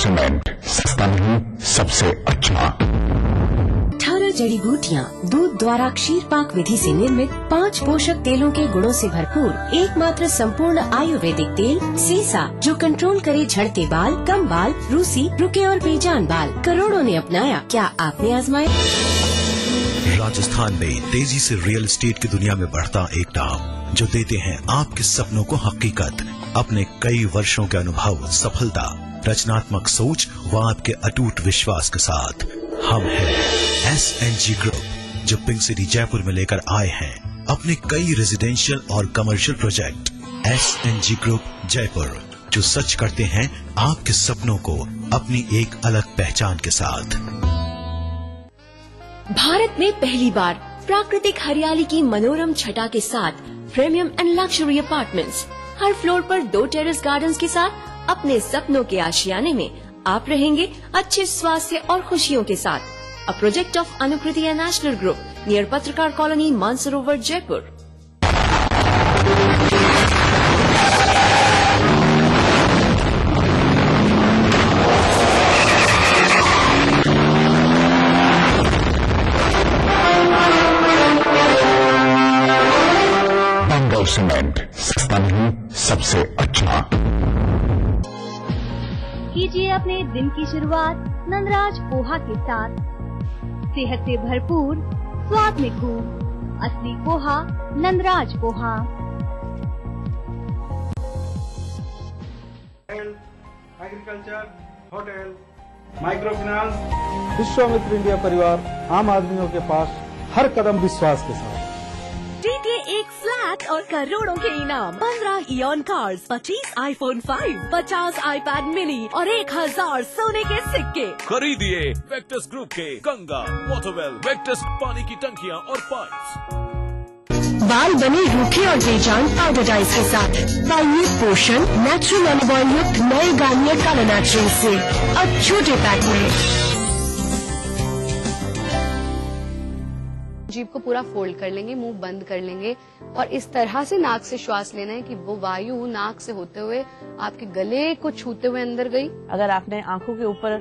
Cement, सस्ता नहीं, सबसे अच्छा। 18 जड़ी बूटियाँ, दूध द्वारा क्षीर पाक विधि से निर्मित 5 पोषक तेलों के गुणों से भरपूर एकमात्र संपूर्ण आयुर्वेदिक तेल सीसा, जो कंट्रोल करे झड़ते बाल, कम बाल, रूसी, रुके और बेजान बाल। करोड़ों ने अपनाया, क्या आपने आजमाया? राजस्थान में तेजी से रियल एस्टेट की दुनिया में बढ़ता एक नाम, जो देते हैं आपके सपनों को हकीकत। अपने कई वर्षों के अनुभव, सफलता, रचनात्मक सोच व आपके अटूट विश्वास के साथ हम हैं SNG ग्रुप, जो पिंक सिटी जयपुर में लेकर आए हैं अपने कई रेजिडेंशियल और commercial project. SNG group Jaipur, जो सच करते हैं आपके सपनों को अपनी एक अलग पहचान के साथ। भारत में पहली बार प्राकृतिक हरियाली की मनोरम छटा के साथ premium and luxury apartments, her floor पर 2 टेरेस गार्डन्स के साथ अपने सपनों के आशियाने में आप रहेंगे अच्छे स्वास्थ्य और खुशियों के साथ। A project of Anukriti national group near पत्रकार कॉलोनी, मानसरोवर, जयपुर। बंगल सीमेंट, सस्ता नहीं, सबसे अच्छा। कीजिए अपने दिन की शुरुआत नंदराज पोहा के साथ। सेहत से भरपूर, स्वाद में खूब, असली poha Nandraj poha. Agriculture, hotel, micro finance. Vishwamitra India परिवार आम आदमियों के पास हर कदम विश्वास के साथ। जीतिए एक फ्लैट और करोड़ों के इनाम। 15 ion cars, 25 iPhone 5, 50 iPad mini और 1000 सोने के सिक्के। खरीदिए वेक्टस ग्रुप के गंगा, वाटरवेल, वेक्टस पानी की टंकियाँ और पाइप्स। बाल बने रूखे और बेजान पाउडर डाइज के साथ। पाइए पोषण नेचुरल ऑलिव ऑयल युक्त नए गार्नियर कलर नेचुरल से अब छोटे पैक में। जीभ को पूरा फोल्ड कर लेंगे, मुंह बंद कर लेंगे और इस तरह से नाक से श्वास लेना है कि वो वायु नाक से होते हुए आपके गले को छूते हुए अंदर गई। अगर आपने आंखों के ऊपर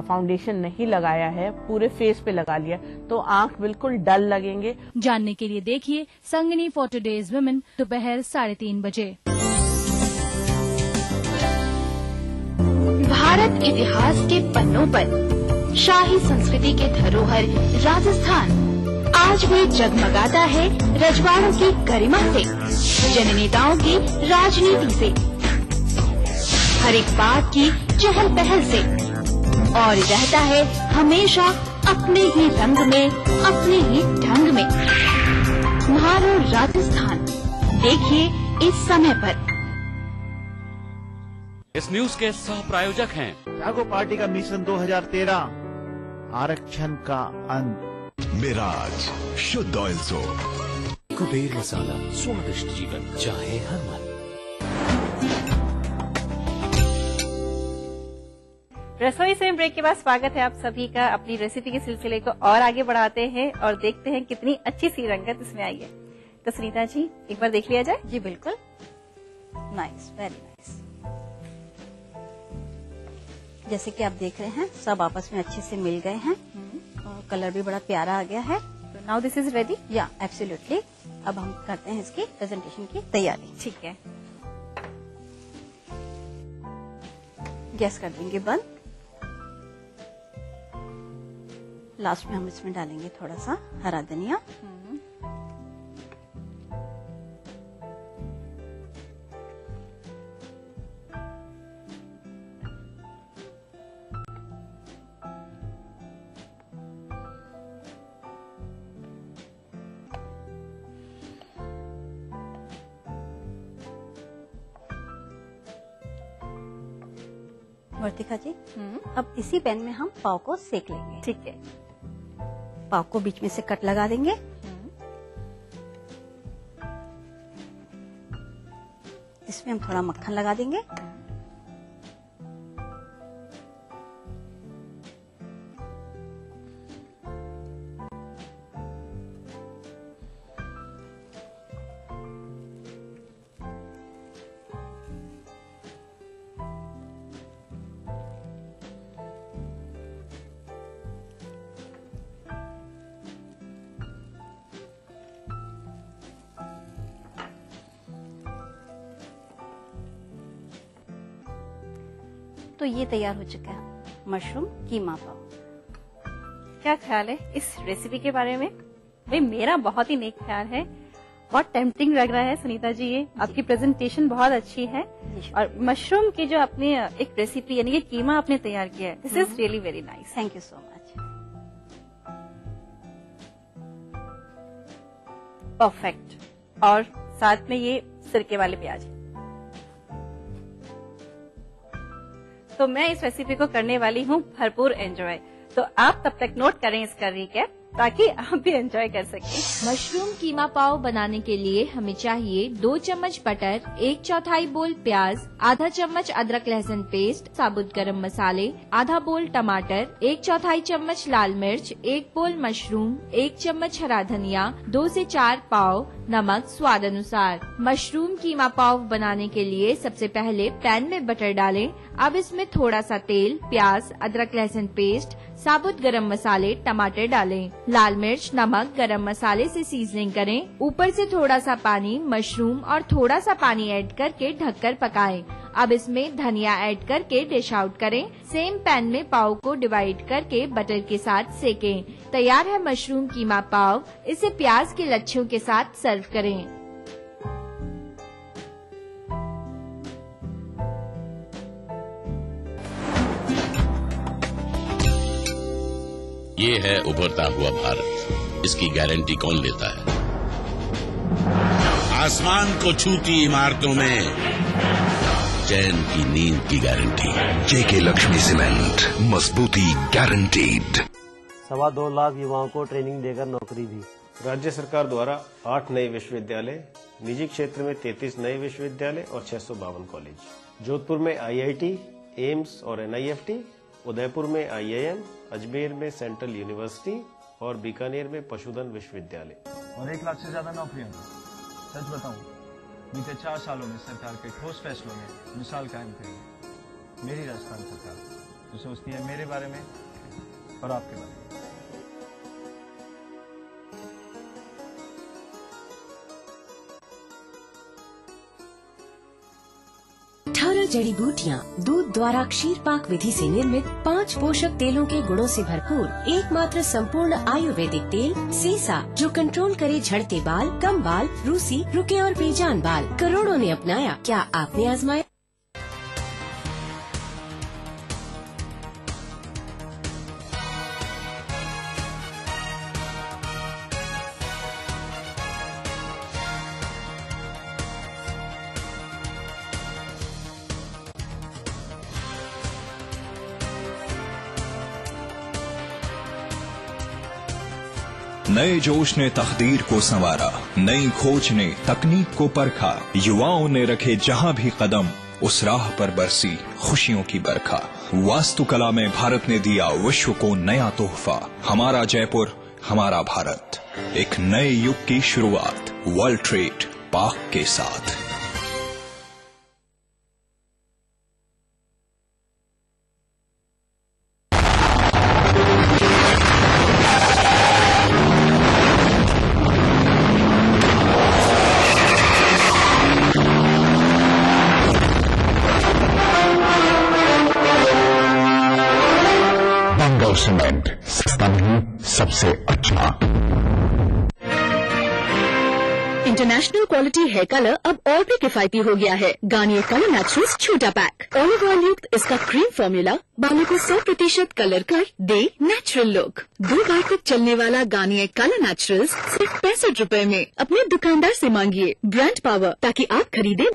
फाउंडेशन नहीं लगाया है, पूरे फेस पे लगा लिया, तो आंख बिल्कुल डल लगेंगे। जानने के लिए देखिए संगिनी फॉर टुडेज वुमेन दोपहर 3:30 बजे। भारत इतिहास के पन्नों पर शाही संस्कृति के धरोहर राजस्थान आज भी जगमगाता है रजवाड़ों की गरिमा से, जननेताओं की राजनीति से, हर एक बात की चहल पहल से, और रहता है हमेशा अपने ही रंग में, अपने ही ढंग में। म्हारो राजस्थान देखिए इस समय पर। इस न्यूज के सह प्रायोजक हैं जागो पार्टी का मिशन 2013, आरक्षण का अंत। मिराज शुद्ध ऑयल सोप। कुबेर मसाला, स्वादिष्ट जीवन चाहे हर मन। रसोई से ब्रेक के बाद स्वागत है आप सभी का। अपनी रेसिपी के सिलसिले को और आगे बढ़ाते हैं और देखते हैं कितनी अच्छी सी रंगत इसमें आई है। तो सुनीता जी, एक बार देख लिया जाए। जी बिल्कुल, नाइस, वेरी नाइस। जैसे कि आप देख रहे हैं सब आपस में अच्छे से मिल गए हैं और कलर भी बड़ा प्यारा आ गया है। तो नाउ दिस इज रेडी। या एब्सोल्युटली। अब हम करते हैं इसकी प्रेजेंटेशन की तैयारी। ठीक है, गैस कर देंगे बंद। लास्ट में हम इसमें डालेंगे थोड़ा सा हरा धनिया। वर्तिका जी, अब इसी पैन में हम पाव को सेक लेंगे। ठीक है, पाव को बीच में से कट लगा देंगे। इसमें हम थोड़ा मक्खन लगा देंगे। तो ये तैयार हो चुका है मशरूम कीमा पाव। क्या ख्याल है इस रेसिपी के बारे में? भाई मेरा बहुत ही नेक ख्याल है, बहुत टेम्पटिंग लग रहा है सुनीता जी। ये आपकी प्रेजेंटेशन बहुत अच्छी है और मशरूम की जो आपने एक रेसिपी यानी कि कीमा आपने तैयार किया है, this is really very nice. Thank you so much. Perfect. और साथ में ये सिरके वाले प्याज। तो मैं इस रेसिपी को करने वाली हूँ भरपूर एंजॉय, तो आप तब तक नोट करें इसका रिकैप ताकि आप भी एंजॉय कर सकें। मशरूम कीमा पाव बनाने के लिए हमें चाहिए 2 चम्मच बटर, 1/4 बोल प्याज, आधा चम्मच अदरक लहसुन पेस्ट, साबुत गरम मसाले, आधा बोल टमाटर, 1/4 चम्मच लाल मिर्च, 1 बोल मशरूम, 1 चम्मच हरा धनिया, 2 से 4 पाव, नमक स्वाद अनुसार। मशरूम कीमा पाव बनाने के लिए सबसे पहले पैन में बटर डालें। अब इसमें थोड़ा सा तेल, प्याज, अदरक लहसुन पेस्ट, साबुत गरम मसाले, टमाटर डालें। लाल मिर्च, नमक, गरम मसाले से सीजनिंग करें। ऊपर से थोड़ा सा पानी, मशरूम और थोड़ा सा पानी ऐड करके ढककर पकाएं। अब इसमें धनिया ऐड करके डिश आउट करें। सेम पैन में पाव को डिवाइड करके बटर के साथ सेकें। तैयार है मशरूम कीमा पाव। इसे प्याज के लच्छों के साथ सर्व करें। ये है उभरता हुआ भारत, इसकी गारंटी कौन लेता है? आसमान को छूती इमारतों में चैन की नींद की गारंटी। जेके लक्ष्मी सीमेंट, मजबूती गारंटीड। 2.25 लाख युवाओं को ट्रेनिंग देकर नौकरी दी। राज्य सरकार द्वारा 8 नए विश्वविद्यालय, निजी क्षेत्र में 33 नए विश्वविद्यालय और 652 कॉलेज। जोधपुर में IIT, एम्स और NIFT, उदयपुर में IIM, अजमेर में सेंट्रल यूनिवर्सिटी और बीकानेर में पशुधन विश्वविद्यालय। और 1 लाख से ज्यादा नौकरियां। सच बताऊं, बीते 4 सालों में सरकार के ठोस फैसलों में मिसाल कायम करी। मेरी राजस्थान सरकार जो सोचती है मेरे बारे में और आपके बारे में। 18 जड़ी बूटियाँ, दूध द्वारा क्षीर पाक विधि से निर्मित 5 पोषक तेलों के गुणों से भरपूर एकमात्र संपूर्ण आयुर्वेदिक तेल सीसा, जो कंट्रोल करे झड़ते बाल, कम बाल, रूसी, रुके और बेजान बाल। करोड़ों ने अपनाया, क्या आपने आजमाया? नए जोश ने तकदीर को संवारा, नई खोज ने तकनीक को परखा। युवाओं ने रखे जहां भी कदम, उस राह पर बरसी खुशियों की बरखा। वास्तुकला में भारत ने दिया विश्व को नया तोहफा। हमारा जयपुर, हमारा भारत, एक नए युग की शुरुआत वर्ल्ड ट्रेड पार्क के साथ। सीमेंट सस्ता नहीं, सबसे अच्छा। इंटरनेशनल क्वालिटी हेयर कलर अब और भी किफायती हो गया है। गार्नियर कलर नेचुरल्स छोटा पैक, ऑलिव ऑयल युक्त इसका क्रीम फॉर्मूला बालों को 100% कलर कर दे नेचुरल लुक। 2 बार तक चलने वाला गार्नियर कलर नेचुरल्स सिर्फ 65 रुपए में। अपने दुकानदार से मांगिए ब्रांड पावर ताकि आप खरीदें।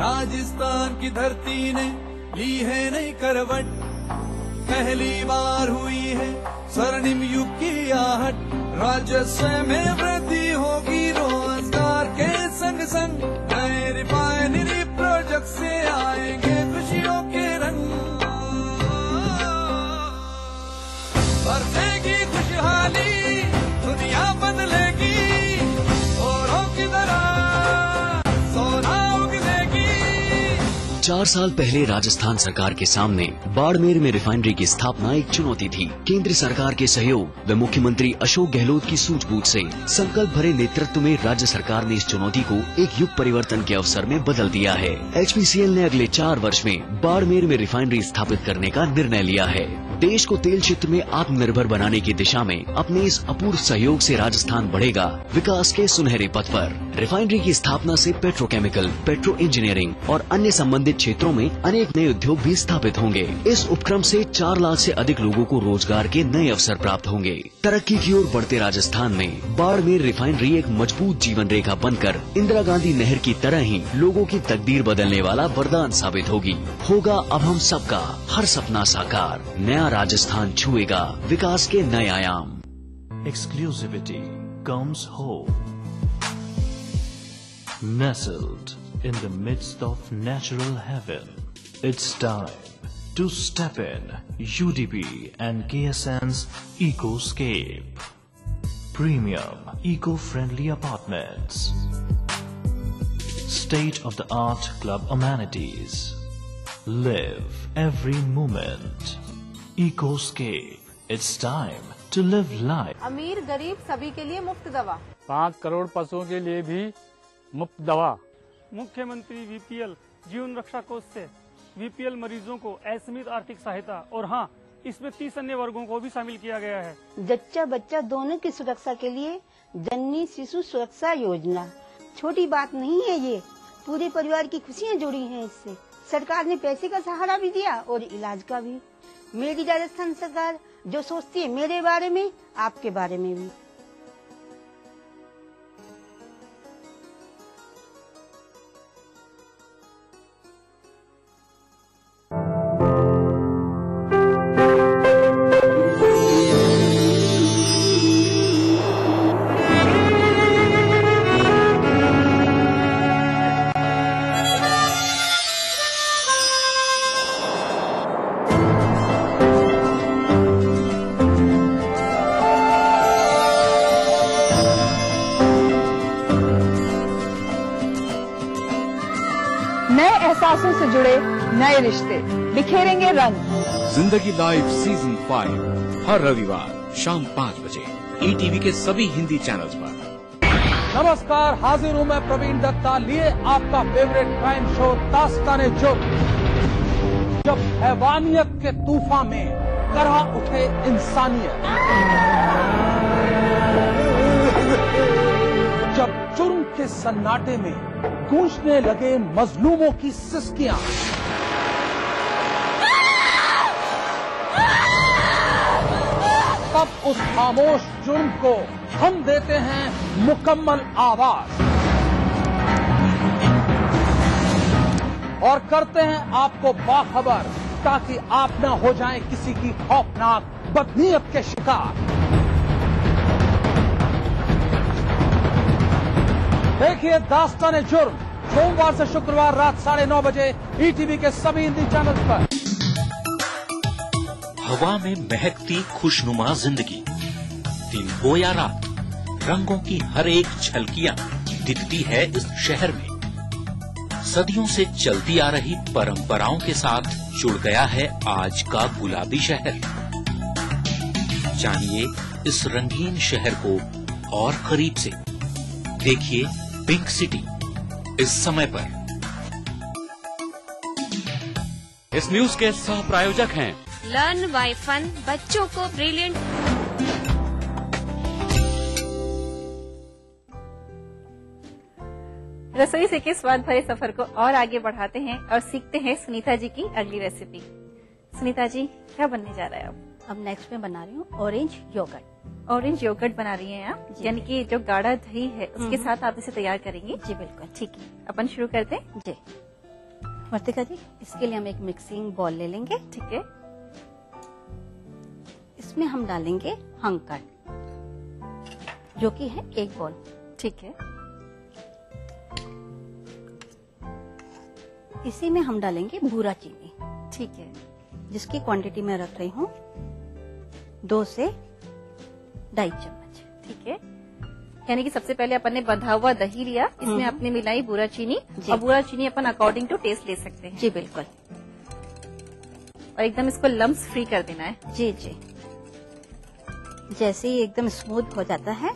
राजस्थान की धरती ने ली है नई करवट, पहली बार हुई है स्वर्णिम युग की आहट। राजस्व में वृद्धि होगी रोजगार के संग संग, नए रिफाइनरी प्रोजेक्ट से आएंगे खुशियों के रंग। बरसेगी खुशहाली, दुनिया बदलेगी, औरों की तरह सोना उगलेगी। 4 साल पहले राजस्थान सरकार के सामने बाड़मेर में रिफाइनरी की स्थापना एक चुनौती थी। केंद्र सरकार के सहयोग व मुख्यमंत्री अशोक गहलोत की सूझबूझ से संकल्प भरे नेतृत्व में राज्य सरकार ने इस चुनौती को एक युग परिवर्तन के अवसर में बदल दिया है। HPCL ने अगले 4 वर्ष में बाड़मेर में रिफाइनरी स्थापित करने का निर्णय लिया है। देश को तेल क्षेत्र में आत्मनिर्भर बनाने की दिशा में अपने इस अपूर्व सहयोग से राजस्थान बढ़ेगा विकास के सुनहरे पथ पर। रिफाइनरी की स्थापना से पेट्रोकेमिकल, पेट्रो इंजीनियरिंग और अन्य संबंधित क्षेत्रों में अनेक नए उद्योग भी स्थापित होंगे। इस उपक्रम से 4 लाख से अधिक लोगों को रोजगार के नए अवसर प्राप्त होंगे। तरक्की की ओर बढ़ते राजस्थान में बाड़मेर रिफाइनरी एक मजबूत जीवन रेखा बनकर इंदिरा गांधी नहर की तरह ही लोगों की तकदीर बदलने वाला वरदान साबित होगी। होगा अब हम सबका हर सपना साकार, नया राजस्थान छुएगा विकास के नए आयाम। Exclusivity comes home. Nestled in the midst of natural heaven, it's time to step in UDP and KSN's Ecoscape. Premium, eco-friendly apartments. State-of-the-art club amenities. Live every moment. Ecoscape. It's time to live life. अमीर गरीब सभी के लिए मुफ्त दवा। 5 करोड़ पशुओं के लिए भी मुफ्त दवा। मुख्यमंत्री VPL जीवन रक्षा कोष से VPL मरीजों को असीमित आर्थिक सहायता और हाँ, इसमें 30 अन्य वर्गों को भी शामिल किया गया है। जच्चा बच्चा दोनों की सुरक्षा के लिए जननी शिशु सुरक्षा योजना छोटी बात नहीं है। ये पूरे परिवार की खुशियाँ जुड़ी हैं इससे। सरकार ने पैसे का सहारा भी दिया और इलाज का भी। मेरी राजस्थान सरकार जो सोचती है मेरे बारे में, आपके बारे में भी। एहसासों से जुड़े नए रिश्ते बिखेरेंगे रंग। जिंदगी लाइव सीजन 5 हर रविवार शाम 5 बजे ETV के सभी हिंदी चैनल्स पर। नमस्कार, हाजिर हूँ मैं प्रवीण दत्ता लिए आपका फेवरेट क्राइम शो दास्तान-ए-जुर्म। जब हैवानियत के तूफान में करह उठे इंसानियत, जब जुर्म के सन्नाटे में गूंजने लगे मजलूमों की सिसकियां, तब उस खामोश जुर्म को हम देते हैं मुकम्मल आवाज और करते हैं आपको बाखबर, ताकि आप न हो जाएं किसी की खौफनाक बदनीयत के शिकार। देखिए दास्तान-ए-जुर्म सोमवार से शुक्रवार रात 9:30 बजे ETV के सभी हिंदी चैनल पर। हवा में महकती खुशनुमा जिंदगी, दिन हो या रात, रंगों की हर एक झलकियां दिखती है इस शहर में। सदियों से चलती आ रही परंपराओं के साथ जुड़ गया है आज का गुलाबी शहर। जानिए इस रंगीन शहर को और करीब से। देखिए पिंक सिटी इस समय पर। इस न्यूज के सह प्रायोजक हैं लर्न बाय फन, बच्चों को ब्रिलियंट। रसोई से के स्वाद भरे सफर को और आगे बढ़ाते हैं और सीखते हैं सुनीता जी की अगली रेसिपी। सुनीता जी क्या बनने जा रहा है अब नेक्स्ट में बना रही हूँ ऑरेंज योगर्ट। ऑरेंज योगर्ट बना रही हैं आप, यानी कि जो गाढ़ा दही है उसके साथ आप इसे तैयार करेंगी। जी बिल्कुल, ठीक है। अपन शुरू करते हैं। जी वर्तिका जी, इसके लिए हम एक मिक्सिंग बॉल ले लेंगे। ठीक है। इसमें हम डालेंगे हंकट, जो कि है 1 बॉल। ठीक है। इसी में हम डालेंगे भूरा चीनी। ठीक है। जिसकी क्वांटिटी मैं रख रही हूँ 2 से 2.5 चम्मच। ठीक है। यानी कि सबसे पहले अपन ने बंधा हुआ दही लिया, इसमें आपने मिलाई बूरा चीनी, और बूरा चीनी अपन अकॉर्डिंग टू टेस्ट ले सकते हैं। जी बिल्कुल। और एकदम इसको लम्स फ्री कर देना है। जी जी। जैसे ही एकदम स्मूथ हो जाता है,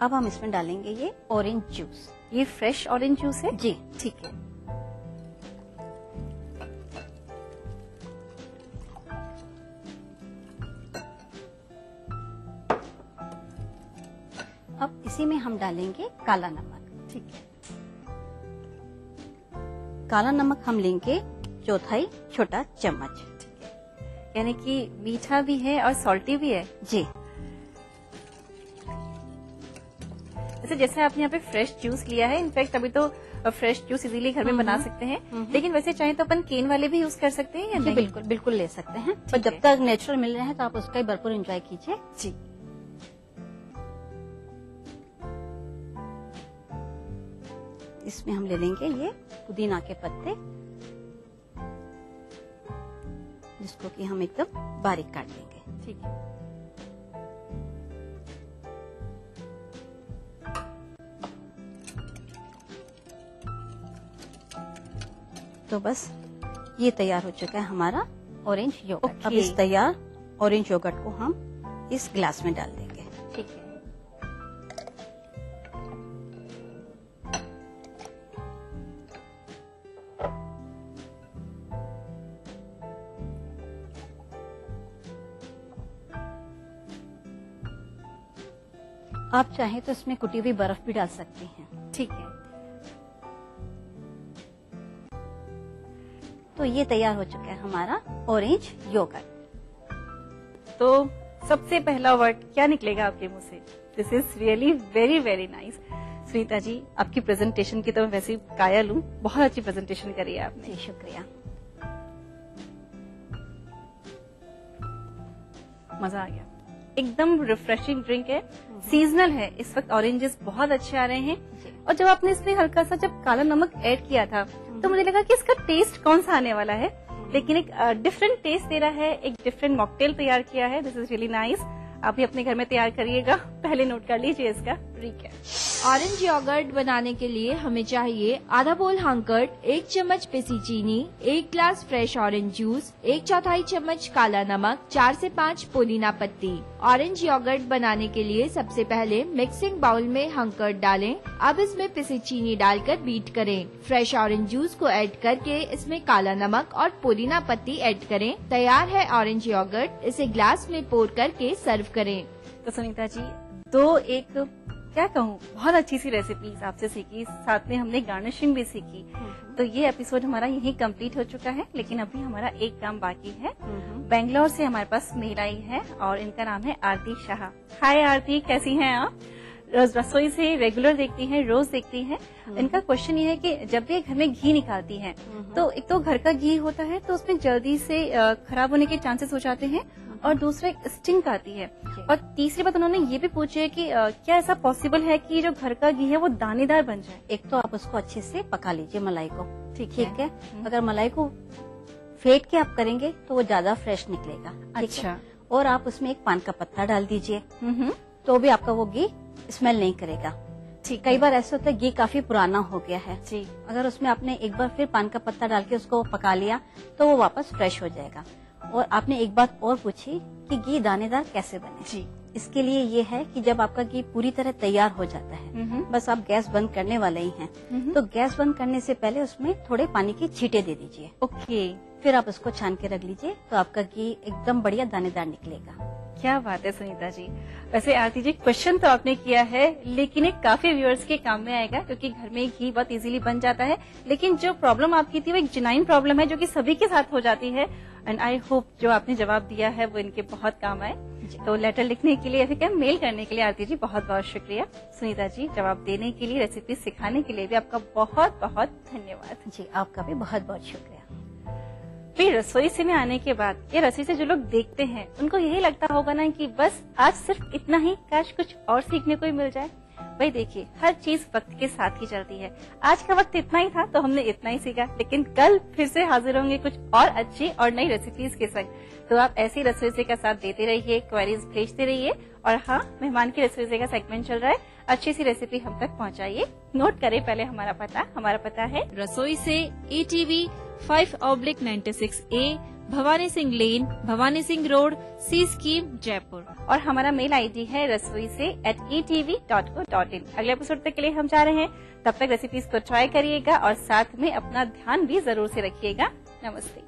अब हम इसमें डालेंगे ये ऑरेंज जूस। ये फ्रेश ऑरेंज जूस है? जी ठीक है। अब इसी में हम डालेंगे काला नमक। ठीक है। काला नमक हम लेंगे 1/4 छोटा चम्मच। ठीक है। यानी कि मीठा भी है और सॉल्टी भी है। जी। जैसे आपने यहाँ पे फ्रेश जूस लिया है, इनफैक्ट अभी तो फ्रेश जूस इजीली घर में बना सकते हैं, लेकिन वैसे चाहे तो अपन केन वाले भी यूज कर सकते हैं या नहीं? बिल्कुल बिल्कुल ले सकते हैं, पर जब तक नेचुरल मिल रहे हैं तो आप उसका ही भरपूर एंजॉय कीजिए। जी। इसमें हम ले लेंगे ये पुदीना के पत्ते, जिसको कि हम एकदम बारीक काट लेंगे। ठीक है। तो बस ये तैयार हो चुका है हमारा ऑरेंज योगर्ट। अब इस तैयार ऑरेंज योगर्ट को हम इस ग्लास में डाल देंगे। ठीक है। आप चाहें तो इसमें कुटी हुई बर्फ भी डाल सकती हैं। ठीक है। तो ये तैयार हो चुका है हमारा ऑरेंज योगर्ट। तो सबसे पहला वर्ड क्या निकलेगा आपके मुंह से? This is really very very nice. Sunita ji, आपकी प्रेजेंटेशन की तो मैं वैसे ही कायल हूँ, बहुत अच्छी प्रेजेंटेशन करी है आपने। शुक्रिया। मजा आ गया। एकदम रिफ्रेशिंग ड्रिंक है, सीजनल है, इस वक्त ऑरेंजेस बहुत अच्छे आ रहे हैं। और जब आपने इसमें हल्का सा जब काला नमक ऐड किया था तो मुझे लगा कि इसका टेस्ट कौन सा आने वाला है, लेकिन एक डिफरेंट टेस्ट दे रहा है, एक डिफरेंट मॉकटेल तैयार किया है। This is really nice. आप भी अपने घर में तैयार करिएगा। पहले नोट कर लीजिए इसका रिकैप। ऑरेंज योगर्ट बनाने के लिए हमें चाहिए आधा बोल हंकर्ट, 1 चम्मच पिसी चीनी, 1 ग्लास फ्रेश ऑरेंज जूस, 1/4 चम्मच काला नमक, 4 से 5 पुदीना पत्ती। ऑरेंज योगर्ट बनाने के लिए सबसे पहले मिक्सिंग बाउल में हंकर्ट डालें। अब इसमें पिसी चीनी डालकर बीट करें। फ्रेश ऑरेंज जूस को ऐड करके इसमें काला नमक और पुदीना पत्ती ऐड करें। तैयार है ऑरेंज योगर्ट। इसे ग्लास में पोर करके सर्व करें। तो सुनीता जी, दो एक क्या कहूँ, बहुत अच्छी सी रेसिपीज आपसे सीखी, साथ में हमने गार्निशिंग भी सीखी। तो ये एपिसोड हमारा यहीं कंप्लीट हो चुका है, लेकिन अभी हमारा एक काम बाकी है। बेंगलोर से हमारे पास मेल आई है और इनका नाम है आरती शाह। हाय आरती, कैसी हैं आप? रसोई से रेगुलर देखती हैं, रोज देखती हैं। इनका क्वेश्चन ये है कि जब भी घर में घी निकालती हैं तो एक तो घर का घी होता है तो उसमें जल्दी से खराब होने के चांसेस हो जाते हैं, और दूसरा एक स्टिंक आती है, और तीसरी बात उन्होंने ये भी पूछी है कि क्या ऐसा पॉसिबल है कि जो घर का घी है वो दानेदार बन जाए? एक तो आप उसको अच्छे से पका लीजिए मलाई को। ठीक है। अगर मलाई को फेंट के आप करेंगे तो वो ज्यादा फ्रेश निकलेगा। अच्छा। और आप उसमें एक पान का पत्ता डाल दीजिए, तो भी आपका वो घी स्मेल नहीं करेगा। ठीक। कई बार ऐसा होता है घी काफी पुराना हो गया है जी, अगर उसमें आपने एक बार फिर पान का पत्ता डाल के उसको पका लिया तो वो वापस फ्रेश हो जाएगा। और आपने एक बात और पूछी कि घी दानेदार कैसे बने जी। इसके लिए ये है कि जब आपका घी पूरी तरह तैयार हो जाता है, बस आप गैस बंद करने वाले ही हैं, तो गैस बंद करने से पहले उसमें थोड़े पानी की छींटे दे दीजिए। ओके। फिर आप उसको छान के रख लीजिए तो आपका घी एकदम बढ़िया दानेदार निकलेगा। क्या बात है सुनीता जी। वैसे आरती जी, क्वेश्चन तो आपने किया है, लेकिन एक काफी व्यूअर्स के काम में आएगा, क्योंकि घर में घी बहुत इजीली बन जाता है, लेकिन जो प्रॉब्लम आपकी थी वो एक जेन्युइन प्रॉब्लम है जो कि सभी के साथ हो जाती है। एंड आई होप जो आपने जवाब दिया है वो इनके बहुत काम आए। तो लेटर लिखने के लिए, फिर मेल करने के लिए आरती जी बहुत बहुत शुक्रिया। सुनीता जी, जवाब देने के लिए, रेसिपी सिखाने के लिए भी आपका बहुत बहुत धन्यवाद। जी, आपका भी बहुत बहुत शुक्रिया। फिर रसोई से में आने के बाद ये रसोई से जो लोग देखते हैं उनको यही लगता होगा ना कि बस आज सिर्फ इतना ही, काश कुछ और सीखने को ही मिल जाए। भाई देखिए, हर चीज वक्त के साथ ही चलती है। आज का वक्त इतना ही था तो हमने इतना ही सीखा, लेकिन कल फिर से हाजिर होंगे कुछ और अच्छी और नई रेसिपीज के संग। तो आप ऐसी रसोई से का साथ देते रहिए, क्वेरीज भेजते रहिए। और हाँ, मेहमान की रसोई से का सेगमेंट चल रहा है, अच्छी सी रेसिपी हम तक पहुंचाइए। नोट करें पहले हमारा पता है रसोई से ETV 5/96A, भवानी सिंह लेन, भवानी सिंह रोड, सी स्कीम, जयपुर। और हमारा मेल ID है रसोई से @etv.co.in। अगले एपिसोड तक के लिए हम जा रहे हैं, तब तक रेसिपीज को ट्राई करिएगा और साथ में अपना ध्यान भी जरूर से रखिएगा। नमस्ते।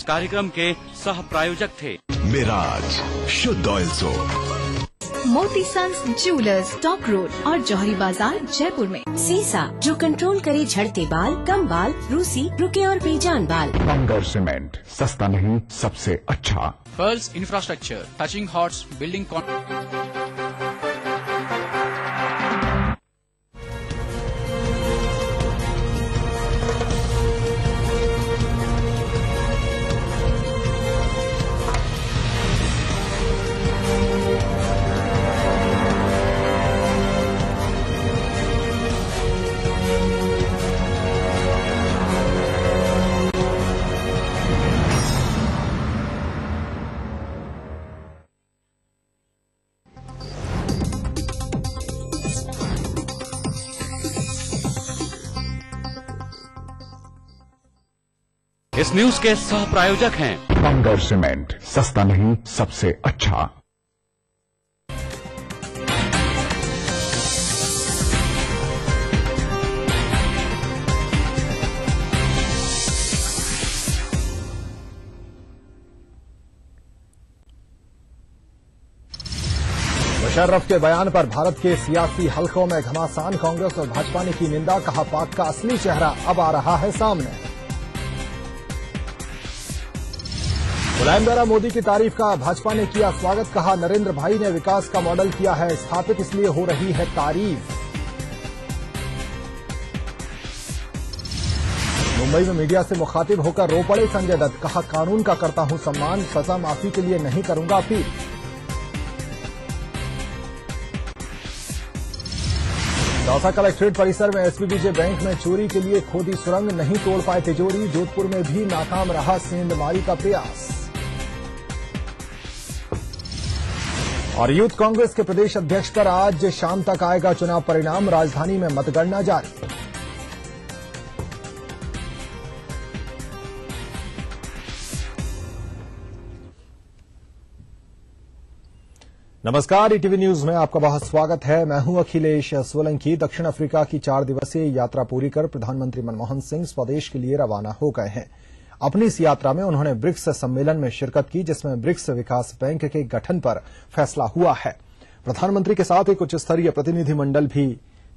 कार्यक्रम के सह प्रायोजक थे मिराज शुद्ध ऑयल सोप, मोती सन्स ज्वेलर्स, टॉप रोड और जौहरी बाजार, जयपुर में। सीसा जो कंट्रोल करे झड़ते बाल, कम बाल, रूसी, रुके और बेजान बाल। बंगर सीमेंट, सस्ता नहीं सबसे अच्छा। Pearls infrastructure, touching hearts, building इस न्यूज के सह प्रायोजक हैं बंगर सीमेंट, सस्ता नहीं सबसे अच्छा। मुशर्रफ के बयान पर भारत के सियासी हलकों में घमासान। कांग्रेस और भाजपा ने की निंदा, कहा पाक का असली चेहरा अब आ रहा है सामने। मुलायम द्वारा मोदी की तारीफ का भाजपा ने किया स्वागत, कहा नरेंद्र भाई ने विकास का मॉडल किया है स्थापित, इसलिए हो रही है तारीफ। मुंबई में मीडिया से मुखातिब होकर रो पड़े संजय दत्त, कहा कानून का करता हूं सम्मान, सजा माफी के लिए नहीं करूंगा अपील। दौसा कलेक्ट्रेट परिसर में SBBJ बैंक में चोरी के लिए खोदी सुरंग, नहीं तोड़ पाए तिजोरी। जोधपुर में भी नाकाम रहा सेंधमारी का प्रयास। और यूथ कांग्रेस के प्रदेश अध्यक्ष पर आज शाम तक आएगा चुनाव परिणाम, राजधानी में मतगणना जारी। नमस्कार, ETV न्यूज में आपका बहुत स्वागत है। मैं हूं अखिलेश सोलंकी। दक्षिण अफ्रीका की 4 दिवसीय यात्रा पूरी कर प्रधानमंत्री मनमोहन सिंह स्वदेश के लिए रवाना हो गए हैं। अपनी इस यात्रा में उन्होंने ब्रिक्स सम्मेलन में शिरकत की, जिसमें ब्रिक्स विकास बैंक के गठन पर फैसला हुआ है। प्रधानमंत्री के साथ एक उच्च स्तरीय प्रतिनिधिमंडल भी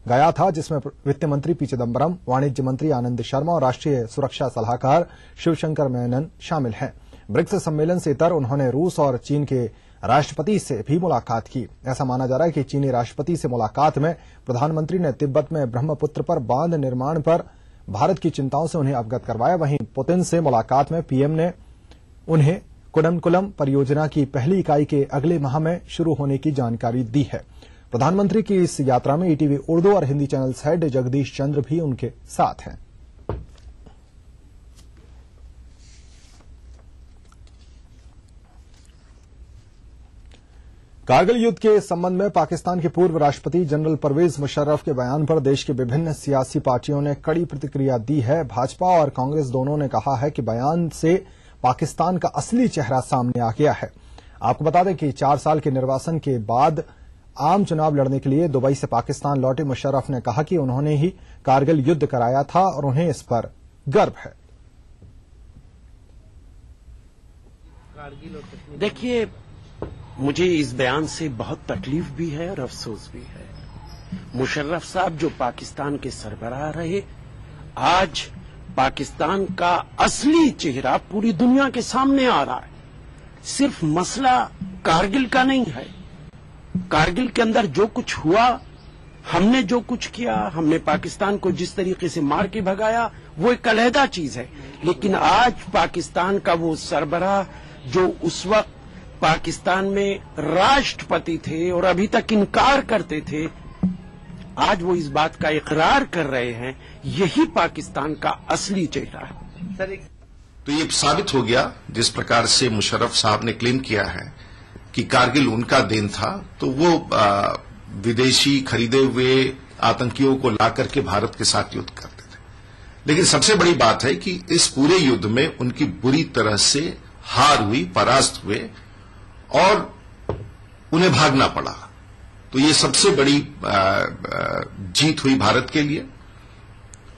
गया था, जिसमें वित्त मंत्री पी चिदम्बरम, वाणिज्य मंत्री आनंद शर्मा और राष्ट्रीय सुरक्षा सलाहकार शिवशंकर मेनन शामिल हैं। ब्रिक्स सम्मेलन से इतर उन्होंने रूस और चीन के राष्ट्रपति से भी मुलाकात की। ऐसा माना जा रहा है कि चीनी राष्ट्रपति से मुलाकात में प्रधानमंत्री ने तिब्बत में ब्रह्मपुत्र पर बांध निर्माण पर भारत की चिंताओं से उन्हें अवगत करवाया। वहीं पुतिन से मुलाकात में पीएम ने उन्हें कुडमकुलम परियोजना की पहली इकाई के अगले माह में शुरू होने की जानकारी दी है। प्रधानमंत्री की इस यात्रा में ETV उर्दू और हिंदी चैनल्स हेड जगदीश चंद्र भी उनके साथ हैं। कारगिल युद्ध के संबंध में पाकिस्तान के पूर्व राष्ट्रपति जनरल परवेज मुशर्रफ के बयान पर देश के विभिन्न सियासी पार्टियों ने कड़ी प्रतिक्रिया दी है। भाजपा और कांग्रेस दोनों ने कहा है कि बयान से पाकिस्तान का असली चेहरा सामने आ गया है। आपको बता दें कि 4 साल के निर्वासन के बाद आम चुनाव लड़ने के लिए दुबई से पाकिस्तान लौटे मुशर्रफ ने कहा कि उन्होंने ही कारगिल युद्ध कराया था और उन्हें इस पर गर्व है। देखिए, मुझे इस बयान से बहुत तकलीफ भी है और अफसोस भी है। मुशर्रफ साहब जो पाकिस्तान के सरबराह रहे, आज पाकिस्तान का असली चेहरा पूरी दुनिया के सामने आ रहा है। सिर्फ मसला कारगिल का नहीं है। कारगिल के अंदर जो कुछ हुआ, हमने जो कुछ किया, हमने पाकिस्तान को जिस तरीके से मार के भगाया, वो एक अलहदा चीज है। लेकिन आज पाकिस्तान का वो सरबराह जो उस वक्त पाकिस्तान में राष्ट्रपति थे और अभी तक इनकार करते थे, आज वो इस बात का इकरार कर रहे हैं। यही पाकिस्तान का असली चेहरा है। तो ये साबित हो गया, जिस प्रकार से मुशर्रफ साहब ने क्लेम किया है कि कारगिल उनका देन था, तो वो विदेशी खरीदे हुए आतंकियों को ला करके भारत के साथ युद्ध करते थे। लेकिन सबसे बड़ी बात है कि इस पूरे युद्ध में उनकी बुरी तरह से हार हुई, परास्त हुए और उन्हें भागना पड़ा। तो ये सबसे बड़ी जीत हुई भारत के लिए।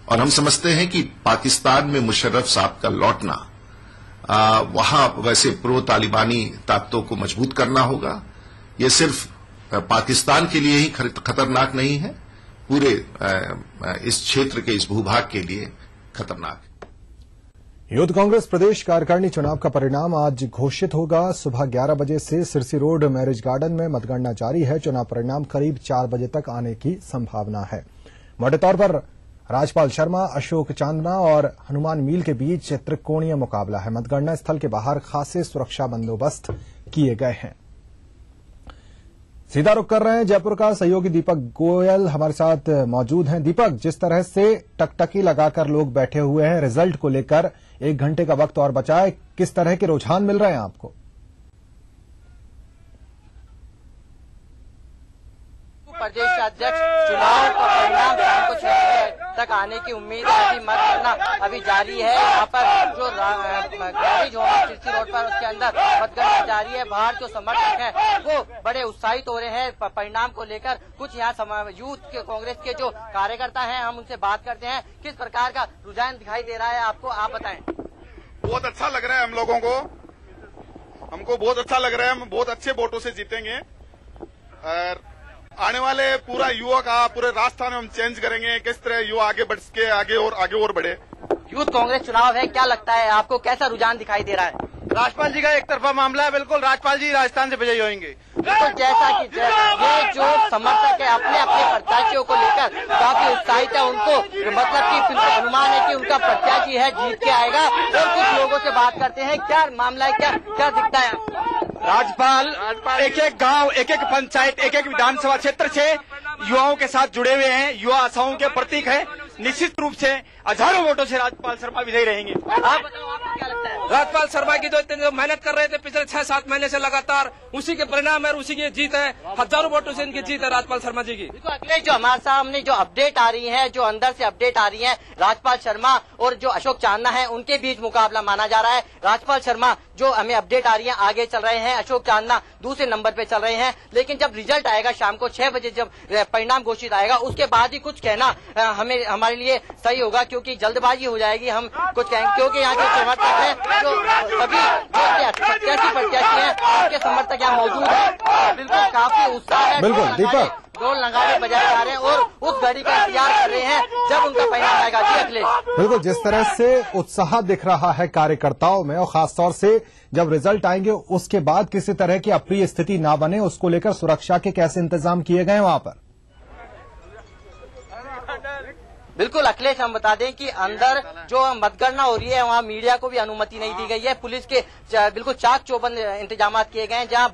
और हम समझते हैं कि पाकिस्तान में मुशर्रफ साहब का लौटना, वहां वैसे प्रो तालिबानी ताकतों को मजबूत करना होगा। ये सिर्फ पाकिस्तान के लिए ही खतरनाक नहीं है, पूरे इस क्षेत्र के, इस भूभाग के लिए खतरनाक है। यूथ कांग्रेस प्रदेश कार्यकारिणी चुनाव का परिणाम आज घोषित होगा। सुबह 11 बजे से सिरसी रोड मैरिज गार्डन में मतगणना जारी है। चुनाव परिणाम करीब 4 बजे तक आने की संभावना है। मोटे तौर पर राजपाल शर्मा, अशोक चांदना और हनुमान मील के बीच त्रिकोणीय मुकाबला है। मतगणना स्थल के बाहर खासे सुरक्षा बंदोबस्त किए गए हैं। सीधा रुख कर रहे हैं जयपुर का सहयोगी दीपक गोयल हमारे साथ मौजूद हैं। दीपक, जिस तरह से टकटकी लगाकर लोग बैठे हुए हैं, रिजल्ट को लेकर 1 घंटे का वक्त और बचा है, किस तरह के रुझान मिल रहे हैं आपको? प्रदेश अध्यक्ष चुनाव का परिणाम शाम को 6 बजे तक आने की उम्मीद है। अभी मतगणना अभी जारी है। यहाँ पर जो मैरिज होम सिरसी रोड पर, उसके अंदर मतगणना जारी है। बाहर जो समर्थक हैं वो बड़े उत्साहित हो रहे हैं परिणाम को लेकर। कुछ यहाँ यूथ के कांग्रेस के जो कार्यकर्ता हैं, हम उनसे बात करते हैं। किस प्रकार का रुझान दिखाई दे रहा है आपको, आप बताएं। बहुत अच्छा लग रहा है हम लोगों को, हमको बहुत अच्छा लग रहा है। हम बहुत अच्छे वोटों से जीतेंगे और आने वाले पूरा युवा का, पूरे राजस्थान में हम चेंज करेंगे। किस तरह युवा आगे बढ़ सके, आगे और बढ़े। यूथ कांग्रेस चुनाव है, क्या लगता है आपको, कैसा रुझान दिखाई दे रहा है? राजपाल जी का एक तरफा मामला है, बिल्कुल राजपाल जी राजस्थान से विजयी होंगे। बिल्कुल, जैसा कि ये जो समर्थक है अपने अपने प्रत्याशियों को लेकर काफी उत्साहित है। उनको मतलब कि अनुमान है कि उनका प्रत्याशी है जीत के आएगा। और कुछ लोगों से बात करते हैं, क्या मामला है, क्या दिखता है? राजपाल एक एक गांव, एक एक पंचायत, एक एक विधानसभा क्षेत्र से युवाओं के साथ जुड़े हुए हैं। युवा आशाओं के प्रतीक है। निश्चित रूप से हजारों वोटों से राजपाल शर्मा विजयी रहेंगे। आप बताओ, आपको क्या लगता है? राजपाल शर्मा की जो मेहनत कर रहे थे पिछले 6-7 महीने से लगातार, उसी के परिणाम है, उसी की जीत है। हजारों वोटों से इनकी जीत है राजपाल शर्मा जी की। अगले जो हमारे सामने जो अपडेट आ रही है, जो अंदर से अपडेट आ रही है, राजपाल शर्मा और जो अशोक चांदना है उनके बीच मुकाबला माना जा रहा है। राजपाल शर्मा जो हमें अपडेट आ रही है आगे चल रहे हैं, अशोक चांदना दूसरे नंबर पे चल रहे हैं। लेकिन जब रिजल्ट आएगा शाम को 6 बजे, जब परिणाम घोषित आएगा, उसके बाद ही कुछ कहना हमारे लिए सही होगा, क्योंकि जल्दबाजी हो जाएगी। हम कुछ कहेंगे क्योंकि यहाँ के समर्थक हैं, जो सभी प्रत्याशी हैं, उनके समर्थक यहाँ मौजूद है। बिल्कुल काफी उत्साह है। बिल्कुल दीपक, ढोल नगाड़े बजाए जा रहे हैं और उस घड़ी का इंतजार कर रहे हैं जब उनका परिणाम आएगा। जी अखिलेश, बिल्कुल जिस तरह से उत्साह दिख रहा है कार्यकर्ताओं में, और खासतौर से जब रिजल्ट आएंगे उसके बाद किसी तरह की अप्रिय स्थिति ना बने, उसको लेकर सुरक्षा के कैसे इंतजाम किए गए वहां पर? बिल्कुल अखिलेश, हम बता दें कि अंदर जो मतगणना हो रही है वहाँ मीडिया को भी अनुमति नहीं दी गई है। पुलिस के बिल्कुल चाक चौबंद इंतजाम किए गए हैं। जहाँ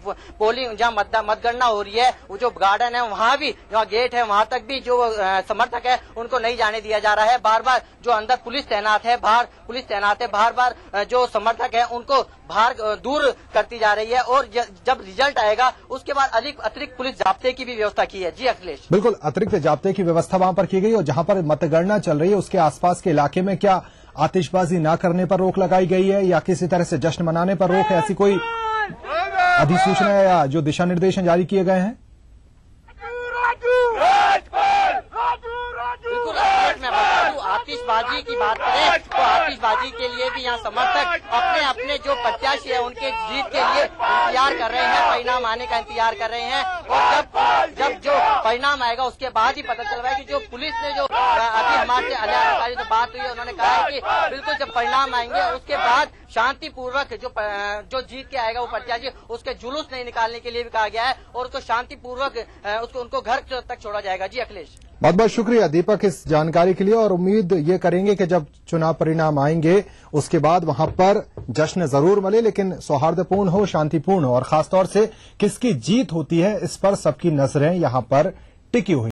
मतगणना हो रही है, वो जो गार्डन है वहाँ भी, जहाँ गेट है वहाँ तक भी जो समर्थक है उनको नहीं जाने दिया जा रहा है। बार बार जो अंदर पुलिस तैनात है, बाहर पुलिस तैनात है, बार बार जो समर्थक है उनको बाहर दूर करती जा रही है। और जब रिजल्ट आएगा उसके बाद अतिरिक्त पुलिस जाब्ते की भी व्यवस्था की है। जी अखिलेश, बिल्कुल अतिरिक्त जाब्ते की व्यवस्था वहां पर की गई। और जहां पर मतगणना चल रही है उसके आसपास के इलाके में क्या आतिशबाजी न करने पर रोक लगाई गई है या किसी तरह से जश्न मनाने पर रोक है? ऐसी कोई अधिसूचना या जो दिशा निर्देश जारी किए गए हैं? बिल्कुल मैं बता दूं, आतिशबाजी की बात करें तो आतिशबाजी के लिए भी यहाँ समर्थक अपने अपने जो प्रत्याशी है उनके जीत के लिए इंतजार कर रहे हैं, परिणाम आने का इंतजार कर रहे हैं। और जब जो परिणाम आएगा उसके बाद ही पता चल रहा है कि जो पुलिस ने जो अभी हमारे से अधिकारी से बात हुई, उन्होंने कहा है कि बिल्कुल जब परिणाम आएंगे उसके बाद शांतिपूर्वक जो जीत के आएगा वो प्रत्याशी, उसके जुलूस नहीं निकालने के लिए भी कहा गया है और उसको शांतिपूर्वक उनको घर तक छोड़ा जाएगा। जी अखिलेश, बहुत बहुत शुक्रिया दीपक इस जानकारी के लिए और उम्मीद ये करेंगे कि जब चुनाव परिणाम आएंगे उसके बाद वहां पर जश्न जरूर मले, लेकिन सौहार्दपूर्ण हो, शांतिपूर्ण हो और खासतौर से किसकी जीत होती है इस पर सबकी नजरें यहां पर टिकी हुई।